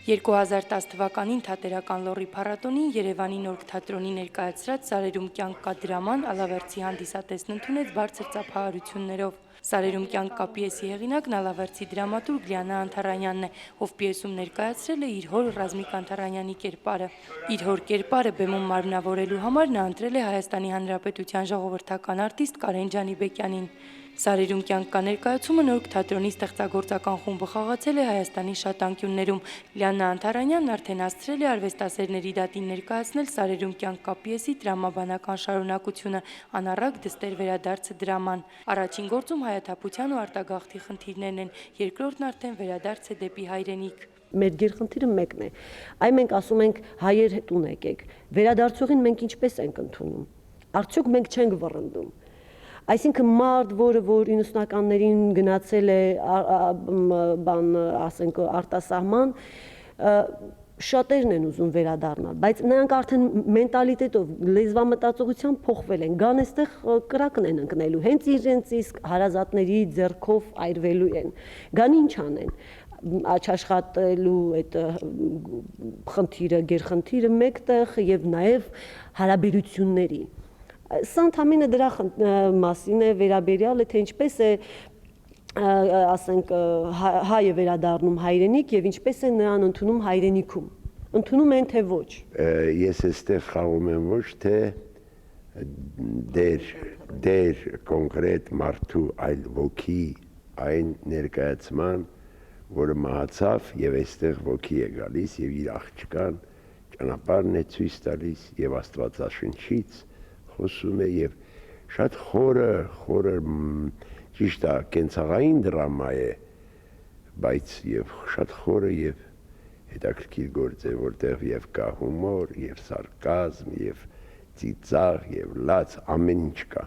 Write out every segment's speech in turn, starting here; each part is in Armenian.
2010 թվականին թատերական լոռի փառատոնին Երևանի Նորք թատրոնի ներկայացրած «Սարերում կյանք կա» դրաման Ալավերցի հանդիսատեսն ընդունեց բարձր ծափահարություններով։ «Սարերում կյանք կա» պիեսի հեղինակն Ալավերցի դրամատուրգ Լիանա Անթարանյանն է, ով պիեսում ներկայացրել է իր հոր Ռազմիկ Անթարանյանի կերպարը։ Իր հոր կերպարը բեմում մարմնավորելու համար նա ընտրել է Հայաստանի Հանրապետության ժողովրդական արտիստ Կարեն Ջանիբեկյանին։ «Սարերում կյանք կա» ներկայացումը Նորք թատրոնի ստեղծագործական խումբը խաղացել է Հայաստանի շատ անկյուններում։ Լիանա Անթարանյանն արդեն հասցրել է արվեստասերների դատին ներկայացնել «Սարերում կյանք կա» պիեսի տրամաբանական շարունակությունը, անառակ դստեր վերադարձը դրաման։ Առաջին գործում հայաթափության ու արտագաղթի խնդիրներն են, երկրորդն արդեն վերադարձ է դեպի հայրենիք։ Մեր գերխնդիրը մեկն է, այ մենք ասում ենք հայեր տուն եկեք, վերադարձողին մենք ինչպես ենք ընդունում, արդյոք մենք չենք վռնդում։ Այսինքն մարդ, որը որ 90-ականներին գնացել է ասենք արտասահման, շատերն են ուզում վերադառնալ, բայց նրանք արդեն մենտալիտետով, լեզվամտածողությամբ փոխվել են, գան այստեղ կրակն են ընկնելու, հենց իրենց իսկ հարազատների ձեռքով այրվելու են, գան ինչ անեն, աչաշխատելու այդ խնդիրը, գերխնդիրը մեկտեղ եւ նաեւ հարաբերությունների։ Սա ընդամենը դրա մասին է վերաբերյալը, թե ինչպես է ասենք հայը վերադառնում հայրենիք եւ ինչպես է նրան ընդունում հայրենիքում։ Ընդունում են թե ոչ։ Ես այստեղ խաղում եմ ոչ թե դեր կոնկրետ մարդու, այլ ոգի այն ներկայացման, որը մահացավ եւ այստեղ ոգի է գալիս եւ իր աղջկան ճանապարհն է ցույց տալիս եւ Աստվածաշնչից խոսում է եւ շատ խորը ճիշտ է կենցաղային դրամա է, բայց եւ շատ խորը եւ հետաքրքիր գործ է, որտեղ եւ կա հումոր, եւ սարկազմ, եւ ծիծաղ, եւ լաց, ամեն ինչ կա։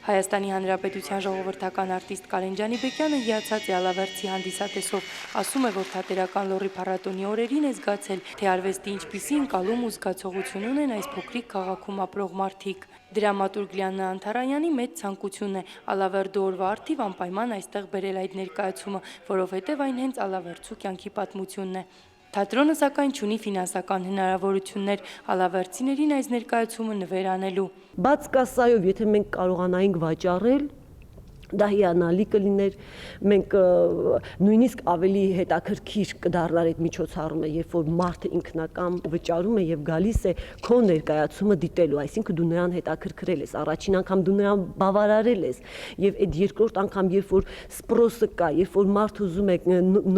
Հայաստանի Հանրապետության ժողովրդական արտիստ Կարեն Ջանիբեկյանը հիացած է Ալավերցի հանդիսատեսով, ասում է, որ թատերական լոռի փառատոնի օրերին է զգացել, թե արվեստի ինչպիսի ընկալում ու զգացողություն ունեն այս փոքրիկ քաղաքում ապրող մարդիկ։ Դրամատուրգ Լիանա Անթարանյանի մեծ ցանկությունն է Ալավերդու օրվա առթիվ անպայման այստեղ բերել այդ ներկայացումը, որովհետև այն հենց Ալավերցու կյանքի պատմությունն է։ Թատրոնը սակայն չունի ֆինանսական հնարավորություններ ալավերցիներին այս ներկայացումը նվեր անելու։ Բաց կասայով, եթե մենք կարողանայինք վաճառել, դա հիանալի կլիներ, մենք նույնիսկ ավելի հետաքրքիր կդառնար այդ միջոցառումը, երբ որ մարդը ինքնակամ վճարում է եւ գալիս է քո ներկայացումը դիտելու, այսինքն դու նրան հետաքրքրել ես, առաջին անգամ դու նրան բավարարել ես եւ այդ երկրորդ անգամ, երբ որ սպրոսը կա, երբ որ մարդը ուզում է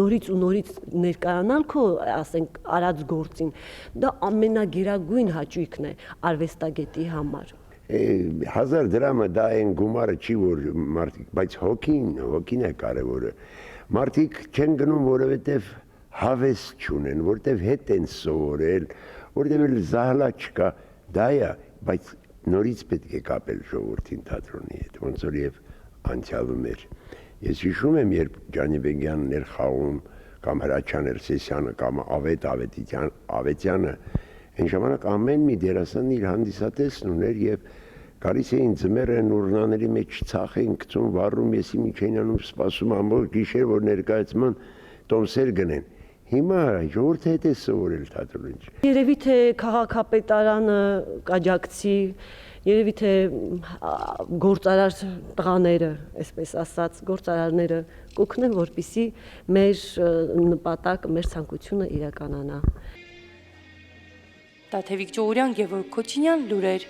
նորից ու նորից ներկայանալ քո, ասենք, արած գործին, դա ամենագերագույն հաճույքն է արվեստագետի համար։ 1000 դրամը դա այն գումարը չի, որ մարդիկ, բայց հոգին է կարևորը։ Մարդիկ չեն գնում, որովհետև հավես չունեն, որտեվ հետ են սովորել, որտեվ էլ զահլա չկա, դա է, բայց նորից պետք է կապել ժողովրդին թատրոնի հետ, ոնց որ եւ անցյալում էր։ Ես հիշում եմ, երբ Ջանիբեկյանն էր խաղում, կամ Հրաչյան Էրսեսյանը, կամ Ավետյանը, այն ժամանակ ամեն մի դերասան իր հանդիսատեսն ուներ եւ գալիս էին ձմեռը նուրնաների մեջ ցախ էին գցում, վառում, ես ինչ էին անում, սպասում ամբողջ գիշեր, որ ներկայացման տոմսեր գնեն։ Հիմա ժողովուրդը հետ է սովորել թատրոնին։ Երևի թե քաղաքապետարանը կաջակցի, երևի թե գործարար տղաները, այսպես ասած, գործարարները կօգնեն, որպեսզի մեր նպատակը, մեր ցանկությունը իրականանա։ Տաթևիկ Ջոուրյան, Գևորգ Քոչինյան, լուրեր։